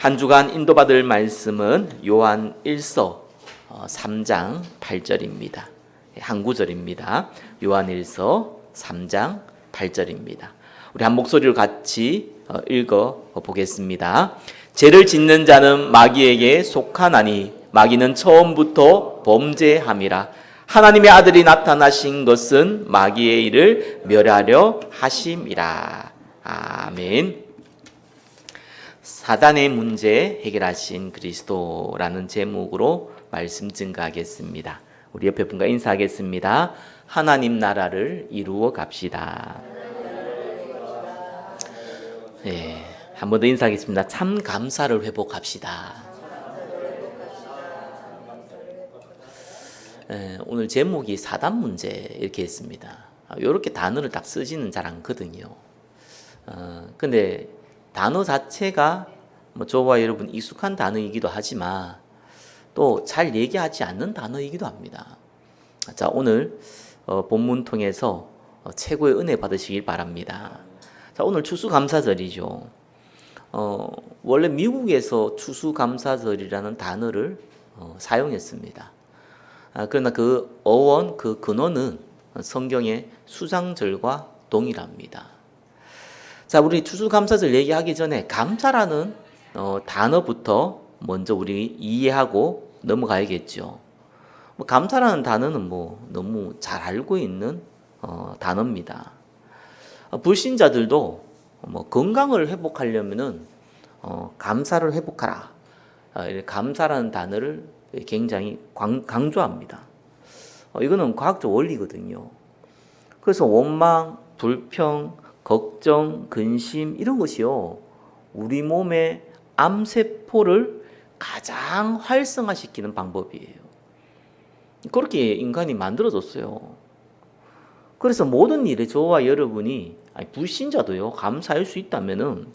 한 주간 인도받을 말씀은 요한 1서 3장 8절입니다. 한 구절입니다. 요한 1서 3장 8절입니다. 우리 한 목소리로 같이 읽어 보겠습니다. 죄를 짓는 자는 마귀에게 속하나니 마귀는 처음부터 범죄함이라. 하나님의 아들이 나타나신 것은 마귀의 일을 멸하려 하심이라. 아멘. 사단의 문제 해결하신 그리스도라는 제목으로 말씀 증거하겠습니다. 우리 옆에 분과 인사하겠습니다. 하나님 나라를 이루어 갑시다. 네, 한 번 더 인사하겠습니다. 참 감사를 회복합시다. 네, 오늘 제목이 사단 문제 이렇게 했습니다. 이렇게 단어를 딱 쓰지는 잘 않거든요. 근데 단어 자체가 저와 여러분 익숙한 단어이기도 하지만 또 잘 얘기하지 않는 단어이기도 합니다. 자, 오늘 본문 통해서 최고의 은혜 받으시길 바랍니다. 자, 오늘 추수감사절이죠. 원래 미국에서 추수감사절이라는 단어를 사용했습니다. 그러나 그 어원, 그 근원은 성경의 수장절과 동일합니다. 자, 우리 추수감사절 얘기하기 전에 감사라는 단어부터 먼저 우리 이해하고 넘어가야겠죠. 감사라는 단어는 너무 잘 알고 있는 단어입니다. 불신자들도 건강을 회복하려면은 감사를 회복하라. 감사라는 단어를 굉장히 강조합니다. 이거는 과학적 원리거든요. 그래서 원망, 불평, 걱정, 근심 이런 것이요, 우리 몸의 암세포를 가장 활성화시키는 방법이에요. 그렇게 인간이 만들어졌어요. 그래서 모든 일에 저와 여러분이, 불신자도요, 감사할 수 있다면은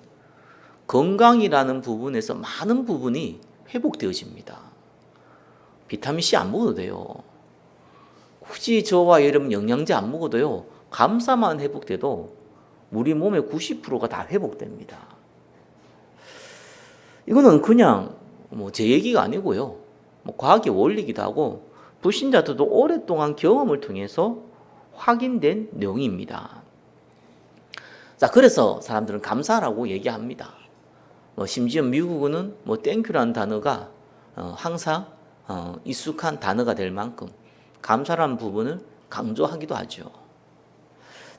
건강이라는 부분에서 많은 부분이 회복되어집니다. 비타민C 안 먹어도 돼요. 굳이 저와 여러분 영양제 안 먹어도요, 감사만 회복돼도 우리 몸의 90%가 다 회복됩니다. 이거는 그냥 제 얘기가 아니고요, 과학의 원리이기도 하고 불신자들도 오랫동안 경험을 통해서 확인된 내용입니다. 자, 그래서 사람들은 감사라고 얘기합니다. 심지어 미국은 땡큐라는 단어가 항상 익숙한 단어가 될 만큼 감사라는 부분을 강조하기도 하죠.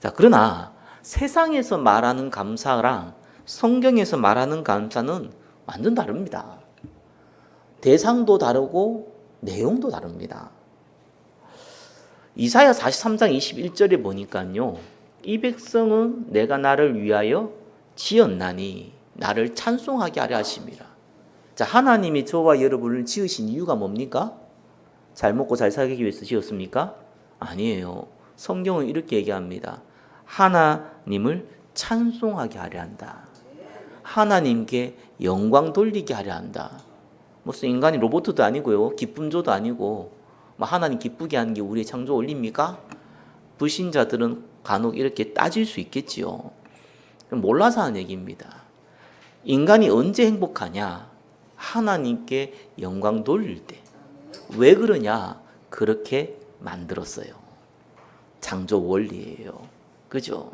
자, 그러나 세상에서 말하는 감사랑 성경에서 말하는 감사는 완전 다릅니다. 대상도 다르고 내용도 다릅니다. 이사야 43장 21절에 보니까요, 이 백성은 내가 나를 위하여 지었나니 나를 찬송하게 하려 하심이라. 자, 하나님이 저와 여러분을 지으신 이유가 뭡니까? 잘 먹고 잘 살기 위해서 지었습니까? 아니에요. 성경은 이렇게 얘기합니다. 하나님을 찬송하게 하려 한다. 하나님께 영광 돌리게 하려 한다. 무슨 인간이 로봇도 아니고요, 기쁨조도 아니고 하나님 기쁘게 하는 게 우리의 창조 원리입니까? 불신자들은 간혹 이렇게 따질 수 있겠지요. 몰라서 하는 얘기입니다. 인간이 언제 행복하냐? 하나님께 영광 돌릴 때. 왜 그러냐? 그렇게 만들었어요. 창조 원리예요. 그죠?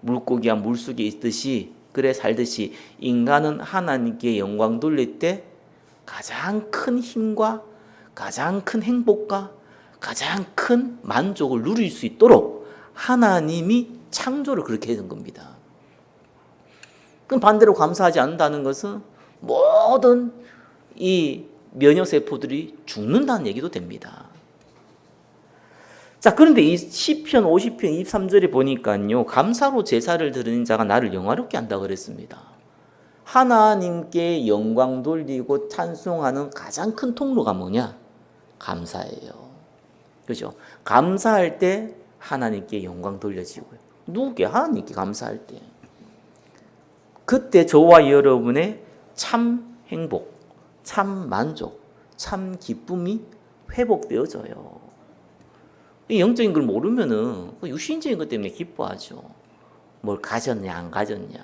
물고기가 물속에 있듯이, 그래 살듯이 인간은 하나님께 영광 돌릴 때 가장 큰 힘과 가장 큰 행복과 가장 큰 만족을 누릴 수 있도록 하나님이 창조를 그렇게 해준 겁니다. 그럼 반대로 감사하지 않는다는 것은 모든 이 면역세포들이 죽는다는 얘기도 됩니다. 자, 그런데 이 시편 50편 23절에 보니까요, 감사로 제사를 드리는 자가 나를 영화롭게 한다고 그랬습니다. 하나님께 영광 돌리고 찬송하는 가장 큰 통로가 뭐냐? 감사예요. 그죠? 감사할 때 하나님께 영광 돌려지고요. 누구게? 하나님께 감사할 때. 그때 저와 여러분의 참 행복, 참 만족, 참 기쁨이 회복되어져요. 영적인 걸 모르면은 육신적인 것 때문에 기뻐하죠. 뭘 가졌냐 안 가졌냐,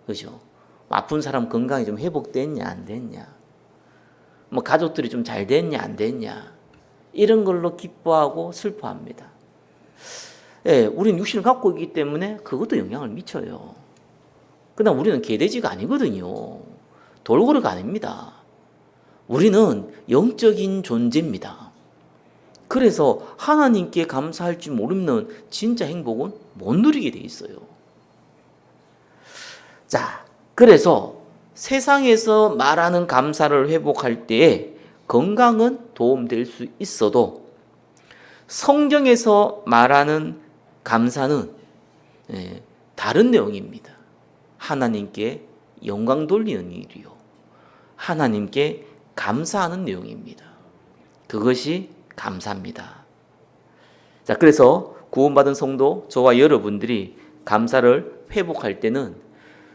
그죠? 아픈 사람 건강이 좀 회복됐냐 안 됐냐, 뭐 가족들이 좀 잘 됐냐 안 됐냐, 이런 걸로 기뻐하고 슬퍼합니다. 예, 우리는 육신을 갖고 있기 때문에 그것도 영향을 미쳐요. 그러나 우리는 개돼지가 아니거든요. 돌고래가 아닙니다. 우리는 영적인 존재입니다. 그래서 하나님께 감사할 줄 모르면 진짜 행복은 못 누리게 돼 있어요. 자, 그래서 세상에서 말하는 감사를 회복할 때에 건강은 도움될 수 있어도 성경에서 말하는 감사는 다른 내용입니다. 하나님께 영광 돌리는 일이요, 하나님께 감사하는 내용입니다. 그것이 감사입니다. 자, 그래서 구원받은 성도 저와 여러분들이 감사를 회복할 때는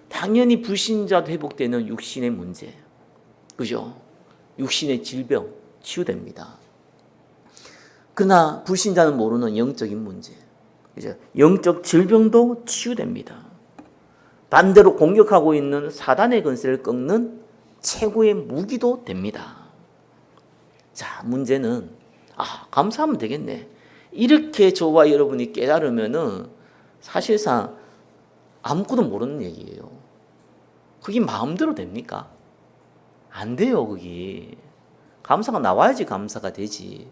당연히 불신자도 회복되는 육신의 문제, 그죠? 육신의 질병 치유됩니다. 그러나 불신자는 모르는 영적인 문제, 그죠? 영적 질병도 치유됩니다. 반대로 공격하고 있는 사단의 권세를 꺾는 최고의 무기도 됩니다. 자, 문제는 감사하면 되겠네, 이렇게 저와 여러분이 깨달으면은 사실상 아무것도 모르는 얘기예요. 그게 마음대로 됩니까? 안 돼요. 그게 감사가 나와야지 감사가 되지.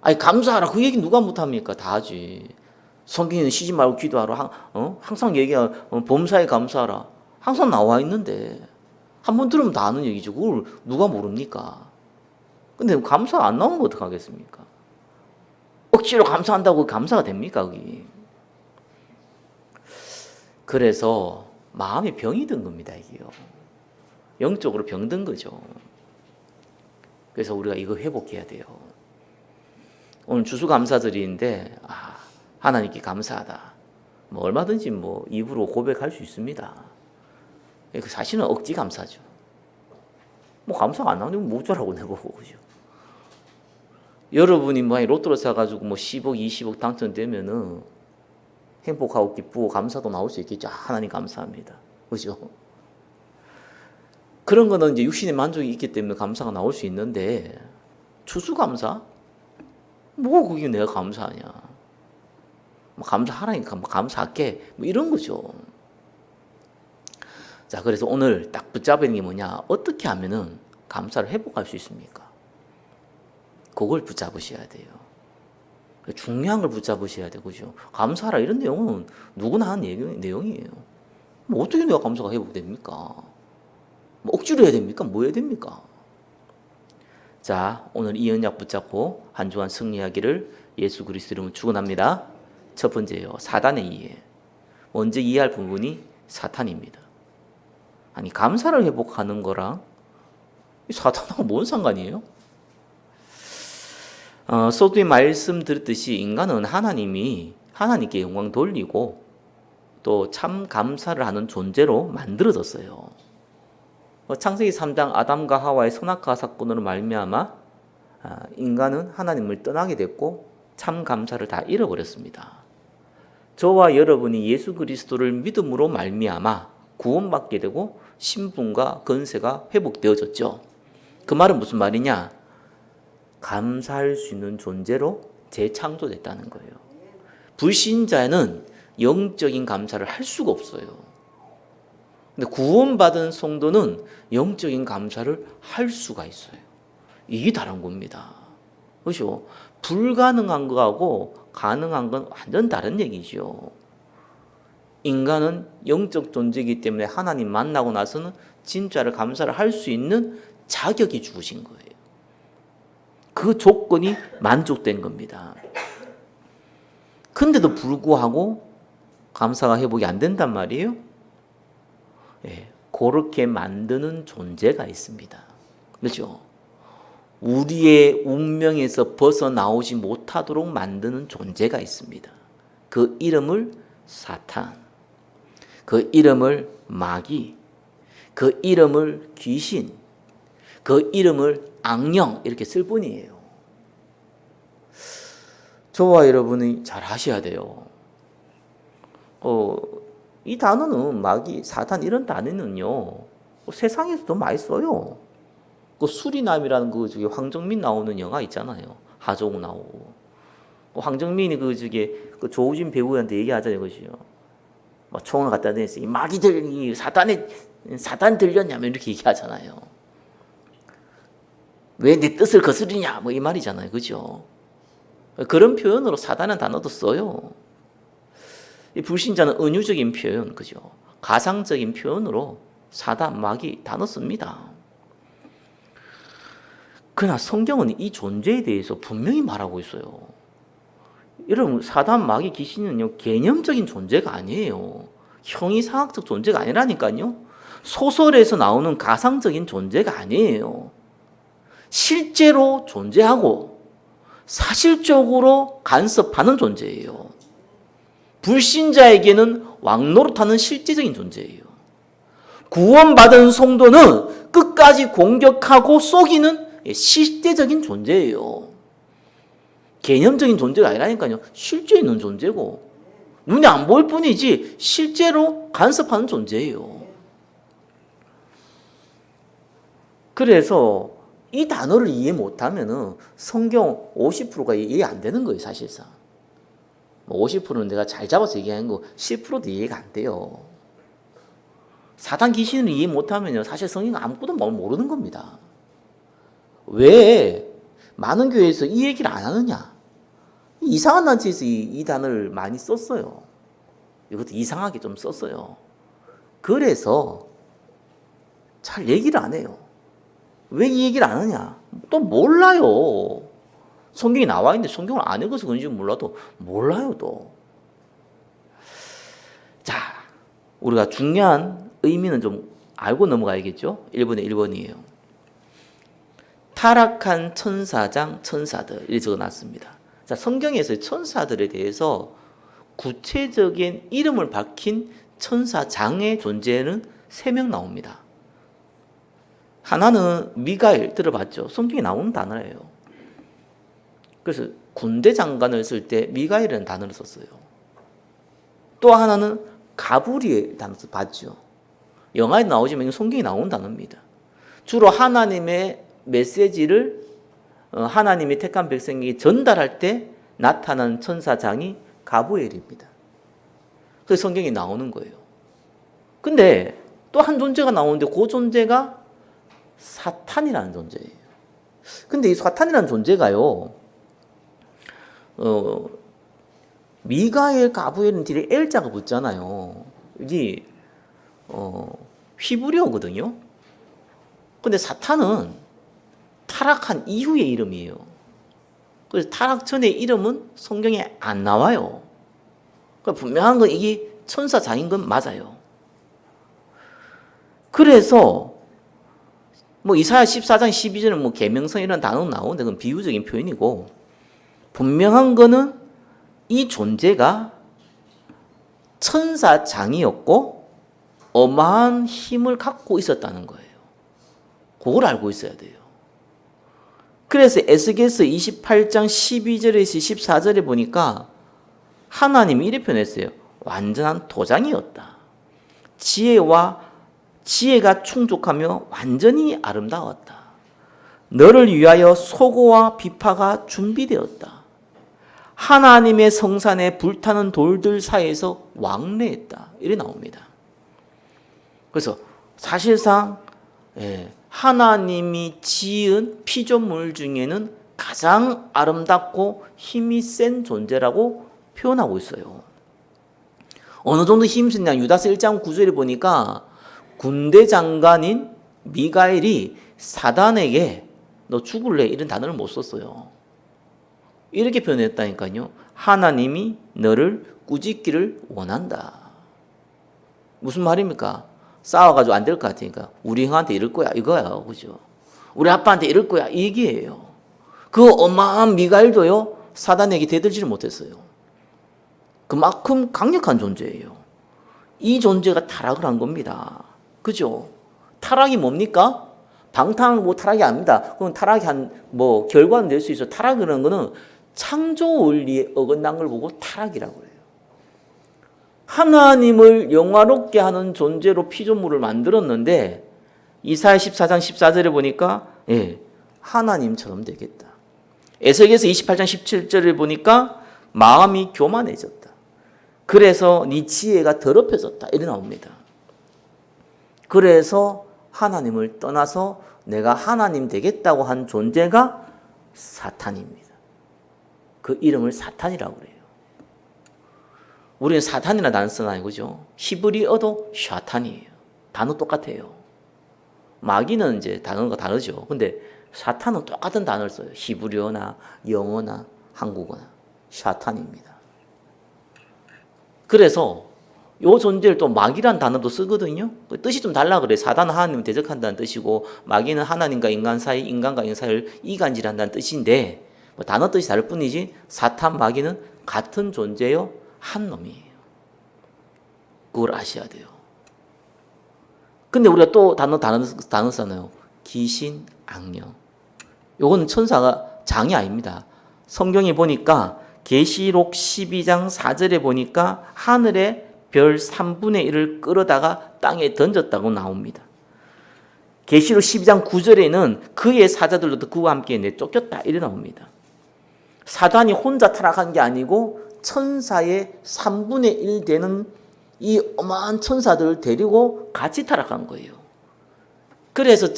아니, 감사하라 그 얘기 누가 못합니까? 다 하지. 성경에는 쉬지 말고 기도하라, 항상 얘기하라, 범사에 감사하라, 항상 나와 있는데 한 번 들으면 다 아는 얘기죠. 그걸 누가 모릅니까? 근데 감사 안 나오면 어떡하겠습니까? 억지로 감사한다고 감사가 됩니까? 그게. 그래서 마음에 병이 든 겁니다. 이게요, 영적으로 병든 거죠. 그래서 우리가 이거 회복해야 돼요. 오늘 주수감사절인데 하나님께 감사하다, 뭐 얼마든지 뭐 입으로 고백할 수 있습니다. 사실은 억지 감사죠. 뭐 감사가 안 나오면 뭐 어쩌라고 내보고, 그죠? 여러분이 뭐 로또를 사가지고 뭐 10억, 20억 당첨되면은 행복하고 기쁘고 감사도 나올 수 있겠죠. 하나님 감사합니다, 그죠? 그런 거는 이제 육신의 만족이 있기 때문에 감사가 나올 수 있는데, 추수감사? 뭐 그게 내가 감사하냐? 뭐 감사하라니까 뭐 감사할게, 뭐 이런 거죠. 자, 그래서 오늘 딱 붙잡는 게 뭐냐? 어떻게 하면은 감사를 회복할 수 있습니까? 그걸 붙잡으셔야 돼요. 중요한 걸 붙잡으셔야 되고, 그죠? 감사하라 이런 내용은 누구나 하는 내용이에요. 뭐 어떻게 내가 감사가 회복됩니까? 뭐 억지로 해야 됩니까? 뭐 해야 됩니까? 자, 오늘 이 언약 붙잡고 한 주간 승리하기를 예수 그리스도 이름으로 축원합니다. 첫 번째요, 사단의 이해. 먼저 이해할 부분이 사탄입니다. 아니, 감사를 회복하는 거랑 사탄하고 뭔 상관이에요? 서두에 말씀 드렸듯이 인간은 하나님께 영광 돌리고 또 참 감사를 하는 존재로 만들어졌어요. 창세기 3장 아담과 하와의 선악과 사건으로 말미암아 인간은 하나님을 떠나게 됐고 참 감사를 다 잃어버렸습니다. 저와 여러분이 예수 그리스도를 믿음으로 말미암아 구원받게 되고 신분과 권세가 회복되어졌죠. 그 말은 무슨 말이냐? 감사할 수 있는 존재로 재창조됐다는 거예요. 불신자는 영적인 감사를 할 수가 없어요. 근데 구원받은 성도는 영적인 감사를 할 수가 있어요. 이게 다른 겁니다. 그렇죠? 불가능한 거하고 가능한 건 완전 다른 얘기죠. 인간은 영적 존재이기 때문에 하나님 만나고 나서는 진짜를 감사를 할 수 있는 자격이 주어진 거예요. 그 조건이 만족된 겁니다. 근데도 불구하고 감사가 회복이 안 된단 말이에요. 그렇게 만드는 존재가 있습니다. 그렇죠? 우리의 운명에서 벗어나오지 못하도록 만드는 존재가 있습니다. 그 이름을 사탄, 그 이름을 마귀, 그 이름을 귀신, 그 이름을 악령, 이렇게 쓸 뿐이에요. 저와 여러분이 잘 아셔야 돼요. 이 단어는 마귀, 사탄 이런 단어는요 세상에서 더 많이 써요. 그 수리남이라는 그 저기 황정민 나오는 영화 있잖아요. 하정우 나오고 황정민이 그 저기 그 조우진 배우한테 얘기하잖아요, 그죠? 막 총을 갖다 대서 이 마귀들, 이 사탄 들렸냐면 이렇게 얘기하잖아요. 왜 내 뜻을 거스르냐, 뭐 이 말이잖아요, 그죠? 그런 표현으로 사단은 단어도 써요. 이 불신자는 은유적인 표현, 그죠? 가상적인 표현으로 사단, 마귀 단어 씁니다. 그러나 성경은 이 존재에 대해서 분명히 말하고 있어요. 여러분, 사단, 마귀, 귀신은요 개념적인 존재가 아니에요. 형이상학적 존재가 아니라니까요. 소설에서 나오는 가상적인 존재가 아니에요. 실제로 존재하고 사실적으로 간섭하는 존재예요. 불신자에게는 왕노릇하는 실제적인 존재예요. 구원받은 성도는 끝까지 공격하고 속이는 실제적인 존재예요. 개념적인 존재가 아니라니까요. 실제 있는 존재고 눈에 안 보일 뿐이지 실제로 간섭하는 존재예요. 그래서 이 단어를 이해 못하면 성경 50%가 이해 안 되는 거예요, 사실상. 50%는 내가 잘 잡아서 얘기하는 거 10%도 이해가 안 돼요. 사단 귀신을 이해 못하면요 사실 성경 아무것도 모르는 겁니다. 왜 많은 교회에서 이 얘기를 안 하느냐? 이상한 단체에서 이 단어를 많이 썼어요. 이것도 이상하게 좀 썼어요. 그래서 잘 얘기를 안 해요. 왜 이 얘기를 안 하냐? 또 몰라요. 성경이 나와 있는데 성경을 안 읽어서 그런지 몰라도 몰라요 또. 자, 우리가 중요한 의미는 좀 알고 넘어가야겠죠? 1번에 1번이에요. 타락한 천사장 천사들 이렇게 적어놨습니다. 자, 성경에서 천사들에 대해서 구체적인 이름을 밝힌 천사장의 존재는 3명 나옵니다. 하나는 미가엘 들어봤죠? 성경에 나오는 단어예요. 그래서 군대 장관을 쓸 때 미가엘이라는 단어를 썼어요. 또 하나는 가브리엘 단어를 봤죠. 영화에 나오지만 성경에 나오는 단어입니다. 주로 하나님의 메시지를 하나님이 택한 백성에게 전달할 때 나타난 천사장이 가브리엘입니다. 그래서 성경에 나오는 거예요. 근데 또 한 존재가 나오는데 그 존재가 사탄이라는 존재예요. 근데 이 사탄이라는 존재가요, 미가엘, 가브리엘은 뒤에 L자가 붙잖아요. 여기 히브리어거든요. 근데 사탄은 타락한 이후의 이름이에요. 그래서 타락 전의 이름은 성경에 안 나와요. 그러니까 분명한 건 이게 천사장인 건 맞아요. 그래서 이사야 14장 12절은 계명성이라는 단어가 나오는데 그건 비유적인 표현이고, 분명한 거는 이 존재가 천사장이었고 어마한 힘을 갖고 있었다는 거예요. 그걸 알고 있어야 돼요. 그래서 에스겔서 28장 12절에서 14절에 보니까 하나님이 이렇게 표현했어요. 완전한 도장이었다. 지혜가 충족하며 완전히 아름다웠다. 너를 위하여 소고와 비파가 준비되었다. 하나님의 성산에 불타는 돌들 사이에서 왕래했다. 이렇게 나옵니다. 그래서 사실상 하나님이 지은 피조물 중에는 가장 아름답고 힘이 센 존재라고 표현하고 있어요. 어느 정도 힘이 있냐? 유다서 1장 9절에 보니까 군대 장관인 미가엘이 사단에게 너 죽을래? 이런 단어를 못 썼어요. 이렇게 표현했다니까요. 하나님이 너를 꾸짖기를 원한다. 무슨 말입니까? 싸워가지고 안 될 것 같으니까 우리 형한테 이럴 거야 이거야, 그죠? 우리 아빠한테 이럴 거야 이 얘기예요. 그 어마한 미가엘도요 사단에게 대들지를 못했어요. 그만큼 강력한 존재예요. 이 존재가 타락을 한 겁니다. 그죠? 타락이 뭡니까? 방탕 타락이 아닙니다. 그건 타락이 결과는 될 수 있어. 타락이라는 거는 창조 원리에 어긋난 걸 보고 타락이라고 해요. 하나님을 영화롭게 하는 존재로 피조물을 만들었는데 이사야 14장 14절에 보니까 하나님처럼 되겠다. 에스겔서 28장 17절에 보니까 마음이 교만해졌다. 그래서 네 지혜가 더럽혀졌다. 이래 나옵니다. 그래서 하나님을 떠나서 내가 하나님 되겠다고 한 존재가 사탄입니다. 그 이름을 사탄이라고 그래요. 우리는 사탄이라 단어 쓰나요? 그죠? 히브리어도 샤탄이에요. 단어 똑같아요. 마귀는 이제 단어가 다르죠. 근데 사탄은 똑같은 단어를 써요. 히브리어나 영어나 한국어나 샤탄입니다. 그래서 이 존재를 또 마귀란 단어도 쓰거든요. 뜻이 좀 달라 그래요. 사단은 하나님을 대적한다는 뜻이고 마귀는 하나님과 인간 사이, 인간과 인간 사이를 이간질한다는 뜻인데 뭐 단어 뜻이 다를 뿐이지 사탄, 마귀는 같은 존재요. 한 놈이에요. 그걸 아셔야 돼요. 근데 우리가 또 단어 쓰잖아요. 귀신, 악령. 요거는 천사가 장이 아닙니다. 성경에 보니까 계시록 12장 4절에 보니까 하늘에 별 3분의 1을 끌어다가 땅에 던졌다고 나옵니다. 계시록 12장 9절에는 그의 사자들도 그와 함께 내쫓겼다 이래 나옵니다. 사단이 혼자 타락한 게 아니고 천사의 3분의 1 되는 이 어마한 천사들을 데리고 같이 타락한 거예요. 그래서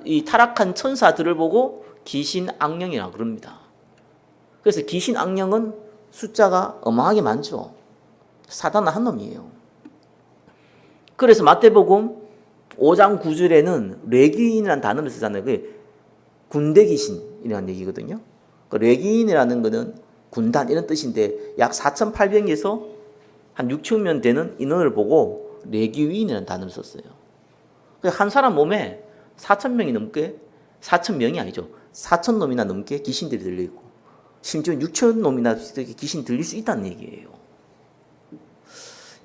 이 타락한 천사들을 보고 귀신 악령이라고 그럽니다. 그래서 귀신 악령은 숫자가 어마하게 많죠. 사단은 한 놈이에요. 그래서 마태복음 5장 9절에는 레기인이라는 단어를 쓰잖아요. 그게 군대 귀신이라는 얘기거든요. 그 레기인이라는 거는 군단 이런 뜻인데 약 4,800에서 한 6,000명 되는 인원을 보고 레기인이라는 단어를 썼어요. 한 사람 몸에 4,000명이 넘게 4,000명이 아니죠. 4,000놈이나 넘게 귀신들이 들려있고 심지어 6,000놈이나 귀신 들릴 수 있다는 얘기예요.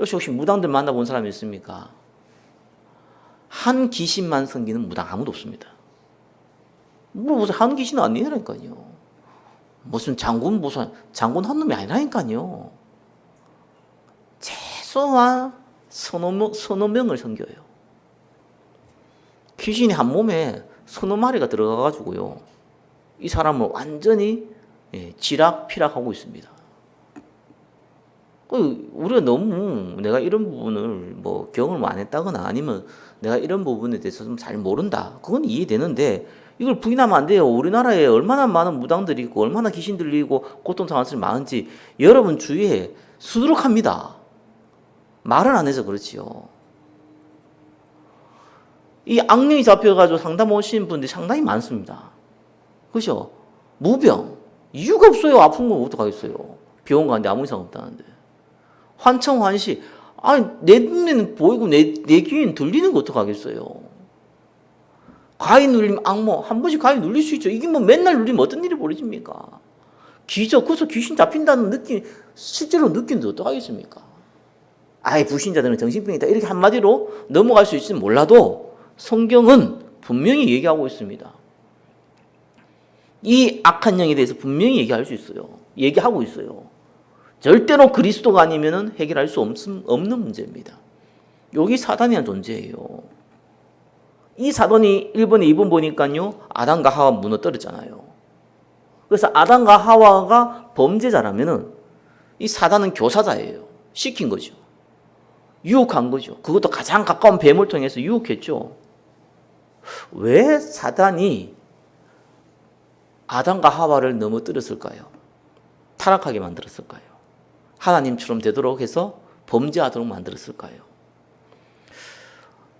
혹시 무당들 만나본 사람이 있습니까? 한 귀신만 섬기는 무당 아무도 없습니다. 무슨 한 귀신은 아니라니까요. 무슨 장군 한 놈이 아니라니까요. 최소한 서너 명을 섬겨요. 귀신이 한 몸에 서너 마리가 들어가가지고요. 이 사람을 완전히 쥐락피락하고 있습니다. 우리가 너무 내가 이런 부분을 경험을 안 했다거나 아니면 내가 이런 부분에 대해서 좀 잘 모른다. 그건 이해되는데 이걸 부인하면 안 돼요. 우리나라에 얼마나 많은 무당들이 있고 얼마나 귀신 들리고 고통당하는 사람이 많은지 여러분 주위에 수두룩합니다. 말을 안 해서 그렇지요. 이 악령이 잡혀가지고 상담 오신 분들이 상당히 많습니다. 그죠? 무병. 이유가 없어요. 아픈 건 어떡하겠어요. 병원 가는데 아무 이상 없다는데. 환청환시. 아니, 내 눈에는 보이고 내 귀에는 들리는 거 어떡하겠어요. 가위 눌리면 악몽. 한 번씩 가위 눌릴 수 있죠. 이게 맨날 눌리면 어떤 일이 벌어집니까? 기적. 그래서 귀신 잡힌다는 느낌, 실제로 느끼는데 어떡하겠습니까? 불신자들은 정신병이다. 이렇게 한마디로 넘어갈 수 있을지 몰라도 성경은 분명히 얘기하고 있습니다. 이 악한 영에 대해서 분명히 얘기하고 있어요. 절대로 그리스도가 아니면 해결할 수 없는 문제입니다. 여기 사단이라는 존재예요. 이 사단이 1번에 2번 보니까요. 아담과 하와 무너뜨렸잖아요. 그래서 아담과 하와가 범죄자라면 이 사단은 교사자예요. 시킨 거죠. 유혹한 거죠. 그것도 가장 가까운 뱀을 통해서 유혹했죠. 왜 사단이 아담과 하와를 넘어뜨렸을까요? 타락하게 만들었을까요? 하나님처럼 되도록 해서 범죄하도록 만들었을까요?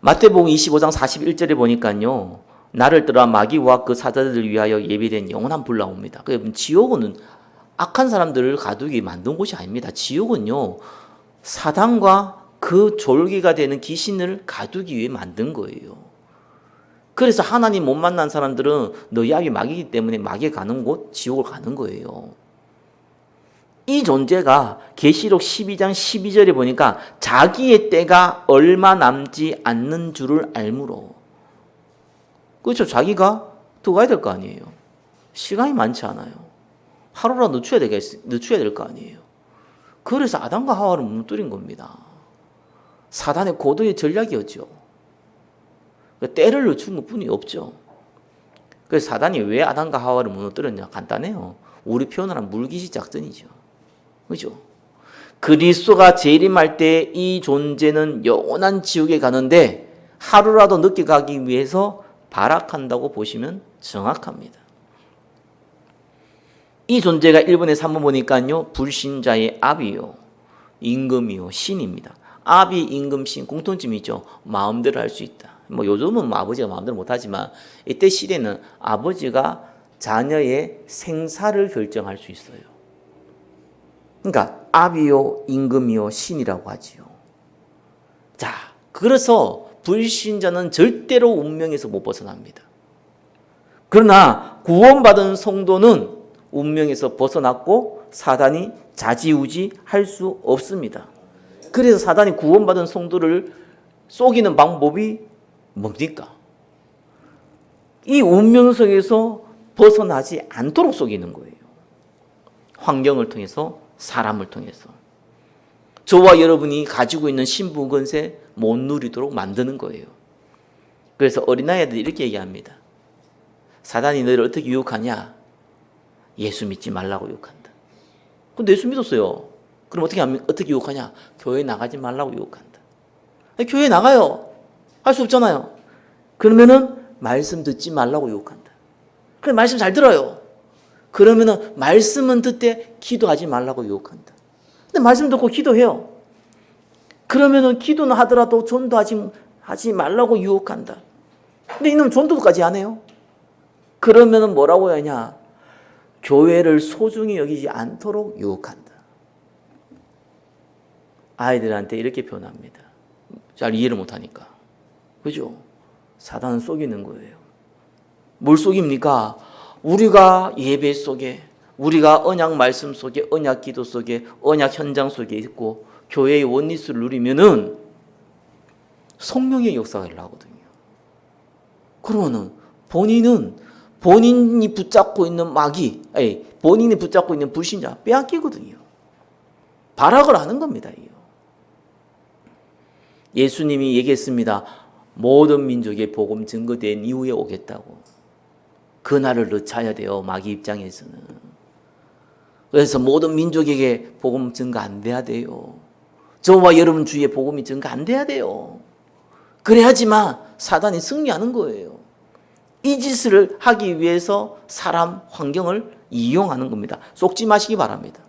마태복음 25장 41절에 보니까요. 나를 떠나 마귀와 그 사자들을 위하여 예비된 영원한 불 나옵니다. 지옥은 악한 사람들을 가두기 만든 곳이 아닙니다. 지옥은요. 사단과 그 졸기가 되는 귀신을 가두기 위해 만든 거예요. 그래서 하나님 못 만난 사람들은 너희 악이 마귀이기 때문에 마귀에 가는 곳, 지옥을 가는 거예요. 이 존재가 계시록 12장 12절에 보니까 자기의 때가 얼마 남지 않는 줄을 알므로. 그렇죠. 자기가 들어가야 될 거 아니에요. 시간이 많지 않아요. 하루라도 늦춰야 될 거 아니에요. 그래서 아담과 하와를 무너뜨린 겁니다. 사단의 고도의 전략이었죠. 때를 늦춘 것뿐이 없죠. 그래서 사단이 왜 아담과 하와를 무너뜨렸냐? 간단해요. 우리 표현하는 물귀시 작전이죠. 그죠? 그리스도가 재림할 때 이 존재는 영원한 지옥에 가는데 하루라도 늦게 가기 위해서 발악한다고 보시면 정확합니다. 이 존재가 1번에 3번 보니까요. 불신자의 압이요. 임금이요. 신입니다. 압이 임금 신 공통점이 있죠. 마음대로 할 수 있다. 뭐 요즘은 아버지가 마음대로 못하지만 이때 시대는 아버지가 자녀의 생사를 결정할 수 있어요. 그러니까 압이요 임금이요 신이라고 하지요. 자, 그래서 불신자는 절대로 운명에서 못 벗어납니다. 그러나 구원받은 성도는 운명에서 벗어났고 사단이 좌지우지 할 수 없습니다. 그래서 사단이 구원받은 성도를 속이는 방법이 뭡니까? 이 운명 속에서 벗어나지 않도록 속이는 거예요. 환경을 통해서, 사람을 통해서. 저와 여러분이 가지고 있는 신분 권세 못 누리도록 만드는 거예요. 그래서 어린아이들이 이렇게 얘기합니다. 사단이 너를 어떻게 유혹하냐? 예수 믿지 말라고 유혹한다. 근데 예수 믿었어요. 그럼 어떻게 유혹하냐? 교회 나가지 말라고 유혹한다. 교회 나가요. 할 수 없잖아요. 그러면은 말씀 듣지 말라고 유혹한다. 그래 말씀 잘 들어요. 그러면은 말씀은 듣되 기도하지 말라고 유혹한다. 근데 말씀 듣고 기도해요. 그러면은 기도는 하더라도 전도하지 말라고 유혹한다. 근데 이놈은 전도까지 안 해요. 그러면은 뭐라고 하냐? 교회를 소중히 여기지 않도록 유혹한다. 아이들한테 이렇게 표현합니다. 잘 이해를 못하니까. 그죠? 사단은 속이는 거예요. 뭘 속입니까? 우리가 예배 속에, 우리가 언약 말씀 속에, 언약 기도 속에, 언약 현장 속에 있고 교회의 원리스를 누리면은 성령의 역사가 일어나거든요. 그러면은 본인이 붙잡고 있는 마귀, 본인이 붙잡고 있는 불신자 빼앗기거든요. 발악을 하는 겁니다. 예수님이 얘기했습니다. 모든 민족의 복음 증거된 이후에 오겠다고. 그날을 늦춰야 돼요. 마귀 입장에서는. 그래서 모든 민족에게 복음 증거 안 돼야 돼요. 저와 여러분 주위에 복음이 증거 안 돼야 돼요. 그래야지만 사단이 승리하는 거예요. 이 짓을 하기 위해서 사람, 환경을 이용하는 겁니다. 속지 마시기 바랍니다.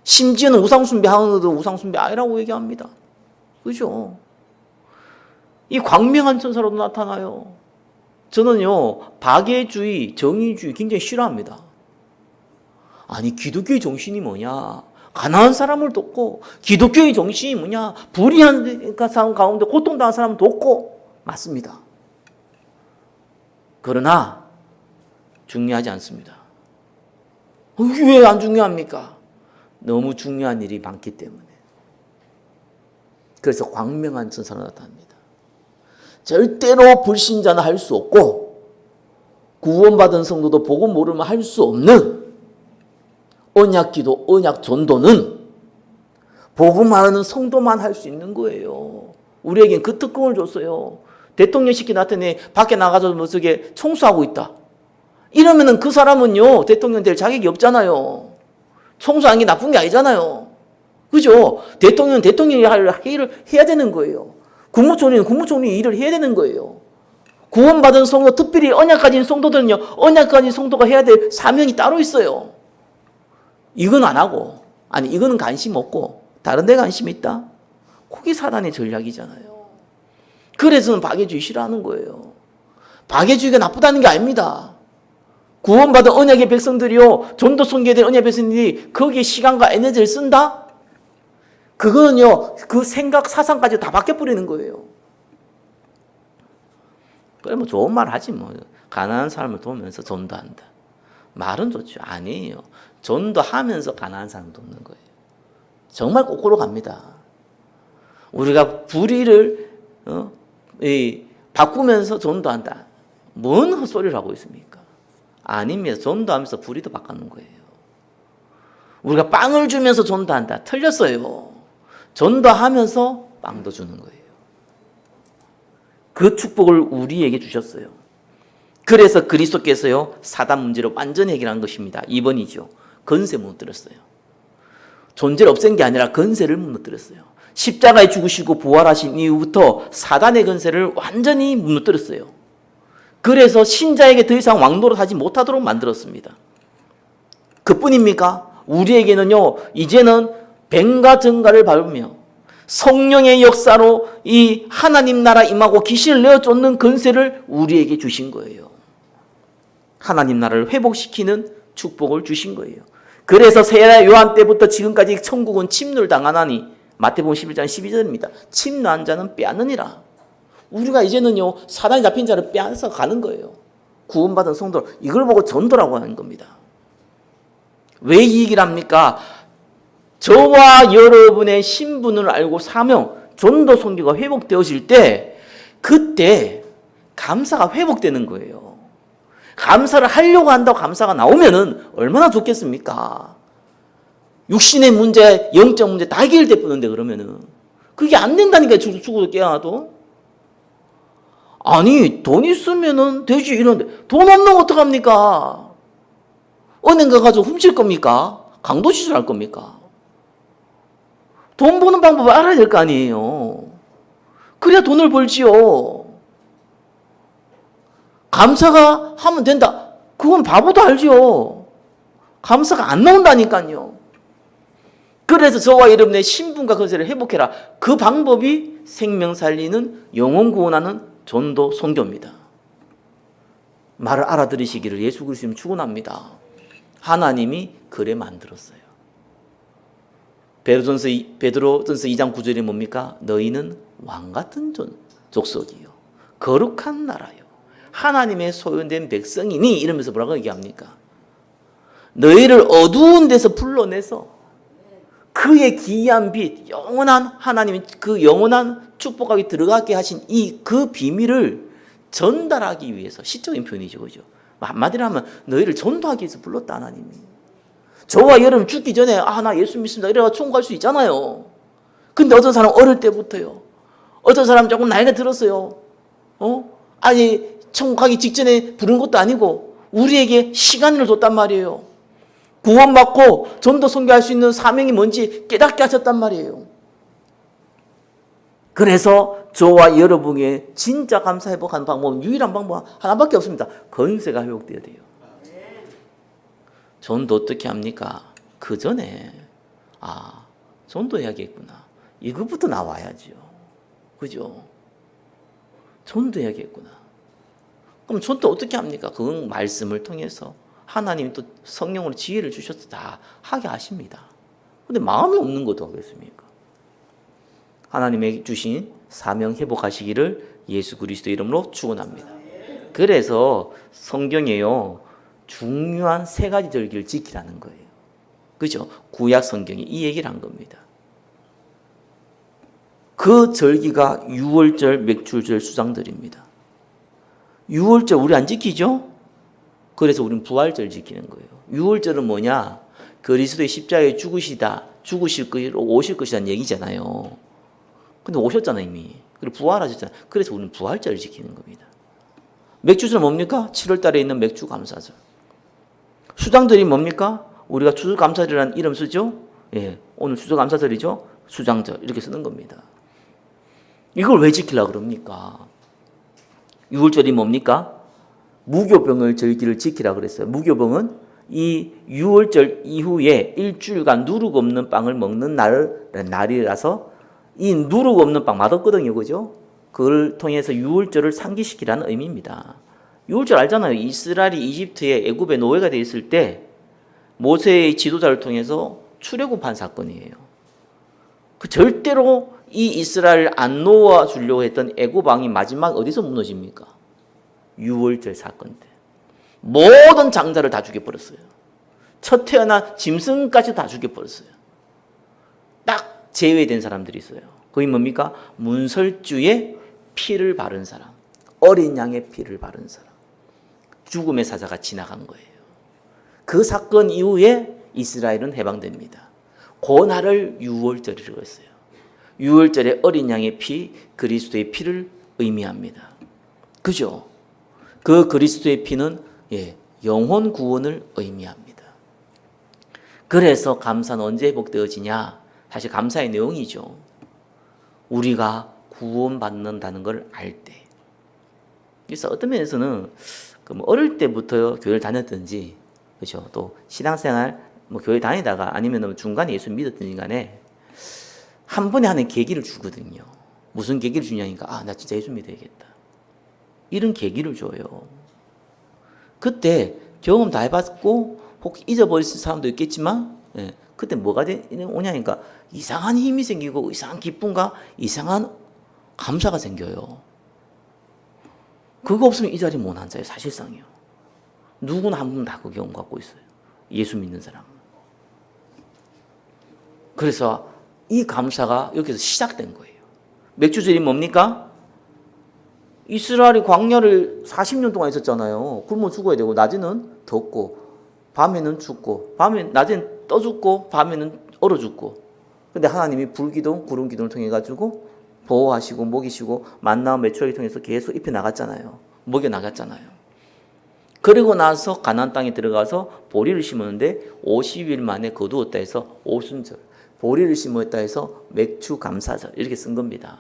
심지어는 우상숭배 하는 것도 우상숭배 아니라고 얘기합니다. 그죠? 이 광명한 천사로도 나타나요. 저는요, 박애주의, 정의주의 굉장히 싫어합니다. 아니, 기독교의 정신이 뭐냐? 가난한 사람을 돕고, 기독교의 정신이 뭐냐? 불의한 사람 가운데 고통당한 사람을 돕고, 맞습니다. 그러나, 중요하지 않습니다. 왜 안 중요합니까? 너무 중요한 일이 많기 때문에. 그래서 광명한 천사로 나타납니다. 절대로 불신자는 할 수 없고 구원받은 성도도 복음 모르면 할 수 없는 언약기도, 언약 전도는 복음하는 성도만 할 수 있는 거예요. 우리에겐 그 특권을 줬어요. 대통령 시키 나타내 밖에 나가서 저게 청소하고 있다. 이러면은 그 사람은요 대통령 될 자격이 없잖아요. 청소하는 게 나쁜 게 아니잖아요. 그죠? 대통령은 대통령이 할 일을 해야 되는 거예요. 국무총리는 국무총리 일을 해야 되는 거예요. 구원받은 성도, 특별히 언약 가진 성도들은요, 언약 가진 성도가 해야 될 사명이 따로 있어요. 이건 안 하고, 아니, 이거는 관심 없고, 다른 데 관심 있다? 그게 사단의 전략이잖아요. 그래서 박애주의 싫어하는 거예요. 박애주의가 나쁘다는 게 아닙니다. 구원받은 언약의 백성들이요, 전도 선교된 언약의 백성들이 거기에 시간과 에너지를 쓴다? 그거는요, 그 생각, 사상까지 다 바뀌어버리는 거예요. 그래, 뭐 좋은 말 하지, 뭐. 가난한 사람을 도우면서 전도한다. 말은 좋죠. 아니에요. 전도하면서 가난한 사람을 돕는 거예요. 정말 거꾸로 갑니다. 우리가 불의를, 바꾸면서 전도한다. 뭔 헛소리를 하고 있습니까? 아닙니다. 전도하면서 불의도 바꾸는 거예요. 우리가 빵을 주면서 전도한다. 틀렸어요. 전도하면서 빵도 주는 거예요. 그 축복을 우리에게 주셨어요. 그래서 그리스도께서요, 사단 문제를 완전히 해결한 것입니다. 2번이죠. 건세 무너뜨렸어요. 존재를 없앤 게 아니라 건세를 무너뜨렸어요. 십자가에 죽으시고 부활하신 이후부터 사단의 건세를 완전히 무너뜨렸어요. 그래서 신자에게 더 이상 왕노릇하지 못하도록 만들었습니다. 그뿐입니까? 우리에게는요, 이제는 뱀과 정갈을 밟으며 성령의 역사로 이 하나님 나라 임하고 귀신을 내어 쫓는 건세를 우리에게 주신 거예요. 하나님 나라를 회복시키는 축복을 주신 거예요. 그래서 세례 요한 때부터 지금까지 천국은 침노를 당하나니 마태복음 11장 12절입니다. 침노한 자는 빼앗느니라. 우리가 이제는요, 사단이 잡힌 자를 빼앗아 가는 거예요. 구원받은 성도, 이걸 보고 전도라고 하는 겁니다. 왜 이 얘기를 합니까? 저와 여러분의 신분을 알고 사명, 전도 선교가 회복되어질 때 그때 감사가 회복되는 거예요. 감사를 하려고 한다고 감사가 나오면은 얼마나 좋겠습니까? 육신의 문제, 영적 문제 다 해결되는데 그러면은 그게 안 된다니까. 죽어도 깨어나도. 아니, 돈 있으면은 되지 이런데 돈 없는 거 어떡합니까? 은행 가가지고 훔칠 겁니까? 강도시설 할 겁니까? 돈 버는 방법을 알아야 될 거 아니에요. 그래야 돈을 벌지요. 감사가 하면 된다. 그건 바보도 알죠. 감사가 안 나온다니까요. 그래서 저와 여러분의 신분과 건세를 회복해라. 그 방법이 생명 살리는 영혼 구원하는 전도 선교입니다. 말을 알아들으시기를 예수 그리스도님 축원합니다. 하나님이 그래 만들었어요. 베드로전서 2장 9절이 뭡니까? 너희는 왕같은 족속이요, 거룩한 나라요, 하나님의 소유된 백성이니, 이러면서 뭐라고 얘기합니까? 너희를 어두운 데서 불러내서 그의 기이한 빛, 영원한 하나님의 그 영원한 축복하게 들어가게 하신 그 비밀을 전달하기 위해서, 시적인 표현이죠, 그죠? 한마디로 하면 너희를 전도하기 위해서 불렀다, 하나님이. 저와 여러분 죽기 전에 나 예수 믿습니다 이래가 천국 갈 수 있잖아요. 근데 어떤 사람 어릴 때부터요, 어떤 사람 조금 나이가 들었어요. 아니 천국 가기 직전에 부른 것도 아니고 우리에게 시간을 줬단 말이에요. 구원받고 전도 선교할 수 있는 사명이 뭔지 깨닫게 하셨단 말이에요. 그래서 저와 여러분의 진짜 감사 회복하는 방법은 유일한 방법 하나밖에 없습니다. 건세가 회복되어야 돼요. 전도 어떻게 합니까? 그 전에 전도해야겠구나, 이것부터 나와야죠. 그죠? 전도해야겠구나. 그럼 전도 어떻게 합니까? 그건 말씀을 통해서 하나님이 또 성령으로 지혜를 주셔서 다 하게 하십니다. 근데 마음이 없는 것도 하겠습니까? 하나님의 주신 사명 회복하시기를 예수 그리스도 이름으로 축원합니다. 그래서 성경에요, 중요한 3가지 절기를 지키라는 거예요. 그죠? 구약 성경이 이 얘기를 한 겁니다. 그 절기가 유월절, 맥주절, 수장절입니다. 유월절 우리 안 지키죠? 그래서 우리는 부활절 지키는 거예요. 유월절은 뭐냐? 그리스도의 십자가에 죽으실 것이로 오실 것이라는 얘기잖아요. 근데 오셨잖아요, 이미. 그리고 부활하셨잖아요. 그래서 우리는 부활절을 지키는 겁니다. 맥주절은 뭡니까? 7월 달에 있는 맥주 감사절. 수장절이 뭡니까? 우리가 추수감사절이라는 이름 쓰죠? 예, 오늘 추수감사절이죠? 수장절 이렇게 쓰는 겁니다. 이걸 왜 지키려고 그럽니까? 유월절이 뭡니까? 무교병을 절기를 지키라고 그랬어요. 무교병은 이 유월절 이후에 일주일간 누룩 없는 빵을 먹는 날이라서 이 누룩 없는 빵 맛없거든요, 그죠? 그걸 통해서 유월절을 상기시키라는 의미입니다. 유월절 알잖아요. 이스라엘이 이집트의 애굽의 노예가 되어 있을 때 모세의 지도자를 통해서 출애굽한 사건이에요. 그 절대로 이 이스라엘을 안 놓아 주려고 했던 애굽 왕이 마지막 어디서 무너집니까? 유월절 사건 때. 모든 장자를 다 죽여버렸어요. 첫 태어난 짐승까지 다 죽여버렸어요. 딱 제외된 사람들이 있어요. 그게 뭡니까? 문설주의 피를 바른 사람, 어린 양의 피를 바른 사람, 죽음의 사자가 지나간 거예요. 그 사건 이후에 이스라엘은 해방됩니다. 고날을 유월절이라고 했어요. 유월절에 어린 양의 피, 그리스도의 피를 의미합니다. 그죠? 그 그리스도의 피는 영혼 구원을 의미합니다. 그래서 감사는 언제 회복되어지냐? 사실 감사의 내용이죠. 우리가 구원받는다는 걸 알 때. 그래서 어떤 면에서는 어릴 때부터 교회를 다녔든지, 그렇죠? 또 신앙생활 교회 다니다가 아니면 중간에 예수 믿었든지 간에 한 번에 하는 계기를 주거든요. 무슨 계기를 주냐니까 나 진짜 예수 믿어야겠다. 이런 계기를 줘요. 그때 경험 다 해봤고 혹시 잊어버릴 사람도 있겠지만 그때 뭐가 오냐니까 이상한 힘이 생기고 이상한 기쁨과 이상한 감사가 생겨요. 그거 없으면 이 자리 못 앉아요. 사실상이요. 누구나 한 분 다 그 경험 갖고 있어요. 예수 믿는 사람. 그래서 이 감사가 여기서 시작된 거예요. 맥주절이 뭡니까? 이스라엘이 광야를 40년 동안 있었잖아요. 굶어 죽어야 되고 낮에는 덥고 밤에는 춥고 낮에는 떠 죽고 밤에는 얼어 죽고. 근데 하나님이 불기둥, 구름 기둥을 통해 가지고 보호하시고 먹이시고 만나와 메추라기 통해서 계속 입혀 나갔잖아요. 먹여 나갔잖아요. 그리고 나서 가나안 땅에 들어가서 보리를 심었는데 50일 만에 거두었다 해서 오순절, 보리를 심었다 해서 맥주 감사절 이렇게 쓴 겁니다.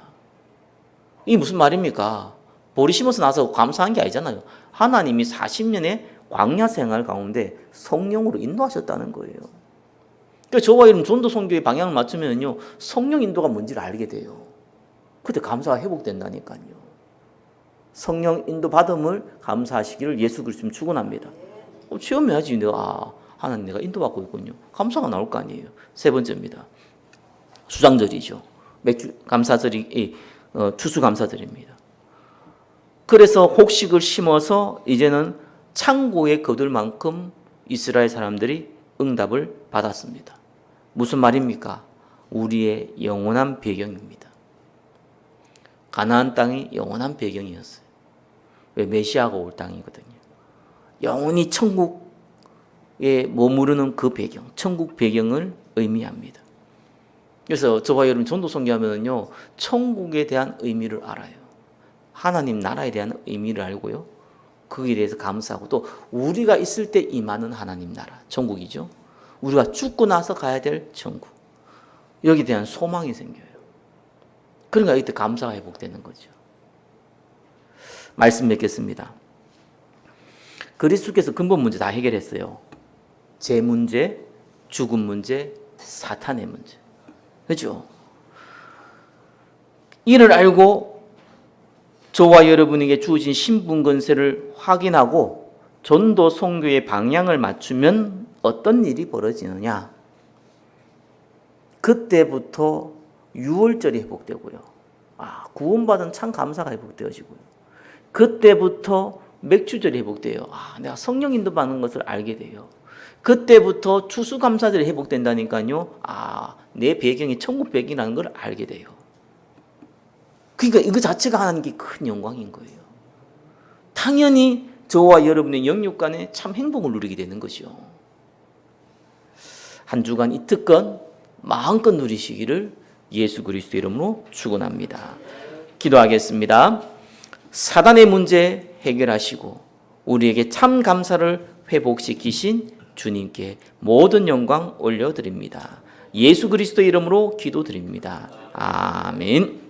이게 무슨 말입니까? 보리 심어서 나서 감사한 게 아니잖아요. 하나님이 40년의 광야 생활 가운데 성령으로 인도하셨다는 거예요. 그러니까 저와 이런 전도 선교의 방향을 맞추면요, 성령 인도가 뭔지를 알게 돼요. 그때 감사가 회복된다니까요. 성령 인도 받음을 감사하시기를 예수 그리스도는 축원합니다. 체험해야지. 내가 하나님 내가 인도받고 있군요. 감사가 나올 거 아니에요. 세 번째입니다. 수장절이죠. 맥주 감사절이 추수 감사절입니다. 그래서 곡식을 심어서 이제는 창고에 거둘 만큼 이스라엘 사람들이 응답을 받았습니다. 무슨 말입니까? 우리의 영원한 배경입니다. 가나안 땅이 영원한 배경이었어요. 왜? 메시아가 올 땅이거든요. 영원히 천국에 머무르는 그 배경, 천국 배경을 의미합니다. 그래서 저와 여러분 전도 선교하면요, 천국에 대한 의미를 알아요. 하나님 나라에 대한 의미를 알고요. 거기에 대해서 감사하고 또 우리가 있을 때 임하는 하나님 나라, 천국이죠. 우리가 죽고 나서 가야 될 천국. 여기에 대한 소망이 생겨요. 그러니까 이때 감사가 회복되는 거죠. 말씀 맺겠습니다. 그리스도께서 근본 문제 다 해결했어요. 죄 문제, 죽음 문제, 사탄의 문제. 그렇죠? 이를 알고 저와 여러분에게 주어진 신분 권세를 확인하고 전도 선교의 방향을 맞추면 어떤 일이 벌어지느냐? 그때부터 유월절이 회복되고요. 구원받은 참 감사가 회복되어지고요. 그때부터 맥주절이 회복돼요. 내가 성령 인도 받는 것을 알게 돼요. 그때부터 추수감사절이 회복된다니까요. 내 배경이 천국 배경이라는 걸 알게 돼요. 그러니까 이거 자체가 하나님께 큰 영광인 거예요. 당연히 저와 여러분의 영육 간에 참 행복을 누리게 되는 것이요. 한 주간 이 특권 마음껏 누리시기를 예수 그리스도 이름으로 축원합니다. 기도하겠습니다. 사단의 문제 해결하시고 우리에게 참 감사를 회복시키신 주님께 모든 영광 올려드립니다. 예수 그리스도 이름으로 기도드립니다. 아멘.